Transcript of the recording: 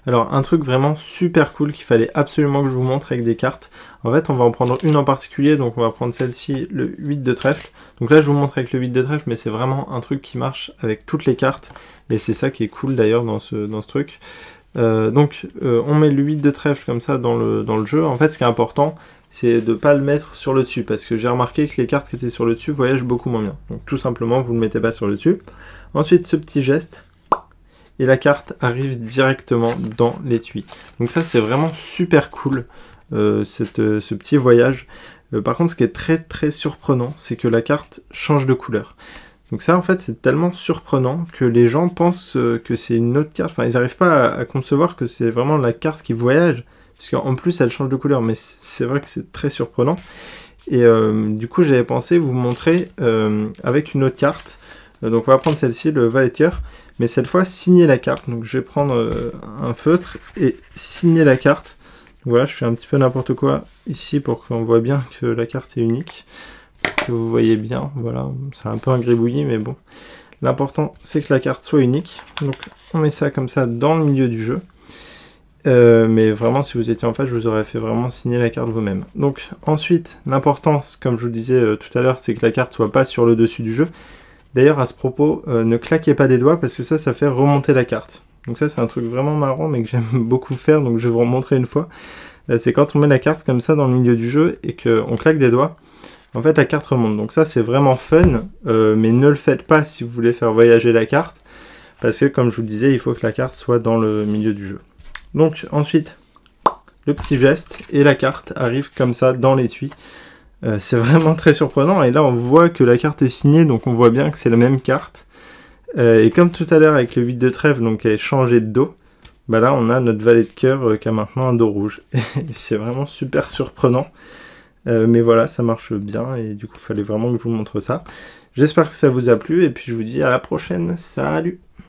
Alors un truc vraiment super cool qu'il fallait absolument que je vous montre avec des cartes. En fait on va en prendre une en particulier, donc on va prendre celle-ci, le 8 de trèfle. Donc là je vous montre avec le 8 de trèfle, mais c'est vraiment un truc qui marche avec toutes les cartes. Et c'est ça qui est cool d'ailleurs dans ce truc. On met le 8 de trèfle comme ça dans le jeu. En fait ce qui est important, c'est de ne pas le mettre sur le dessus, parce que j'ai remarqué que les cartes qui étaient sur le dessus voyagent beaucoup moins bien. Donc tout simplement vous ne le mettez pas sur le dessus. Ensuite ce petit geste. Et la carte arrive directement dans l'étui. Donc ça c'est vraiment super cool, ce petit voyage. Par contre ce qui est très très surprenant, c'est que la carte change de couleur. Donc ça en fait c'est tellement surprenant que les gens pensent que c'est une autre carte. Enfin ils n'arrivent pas à concevoir que c'est vraiment la carte qui voyage, parce qu'en plus elle change de couleur, mais c'est vrai que c'est très surprenant. Et du coup j'avais pensé vous montrer avec une autre carte. Donc on va prendre celle-ci, le valet de cœur, mais cette fois signer la carte. Donc je vais prendre un feutre et signer la carte. Donc, voilà, je fais un petit peu n'importe quoi ici pour qu'on voit bien que la carte est unique, que vous voyez bien. Voilà, c'est un peu un gribouillis, mais bon. L'important c'est que la carte soit unique. Donc on met ça comme ça dans le milieu du jeu. Mais vraiment si vous étiez en face, je vous aurais fait vraiment signer la carte vous-même. Donc ensuite, l'importance, comme je vous disais tout à l'heure, c'est que la carte soit pas sur le dessus du jeu. D'ailleurs, à ce propos, ne claquez pas des doigts parce que ça fait remonter la carte. Donc ça, c'est un truc vraiment marrant, mais que j'aime beaucoup faire, donc je vais vous remontrer une fois. C'est quand on met la carte comme ça dans le milieu du jeu et qu'on claque des doigts, en fait, la carte remonte. Donc ça, c'est vraiment fun, mais ne le faites pas si vous voulez faire voyager la carte, parce que, comme je vous le disais, il faut que la carte soit dans le milieu du jeu. Donc ensuite, le petit geste, et la carte arrive comme ça dans l'étui. C'est vraiment très surprenant, et là on voit que la carte est signée, donc on voit bien que c'est la même carte. Et comme tout à l'heure avec le 8 de trèfle, donc elle est changée de dos, bah là on a notre valet de cœur qui a maintenant un dos rouge. C'est vraiment super surprenant, mais voilà, ça marche bien, et du coup il fallait vraiment que je vous montre ça. J'espère que ça vous a plu, et puis je vous dis à la prochaine, salut!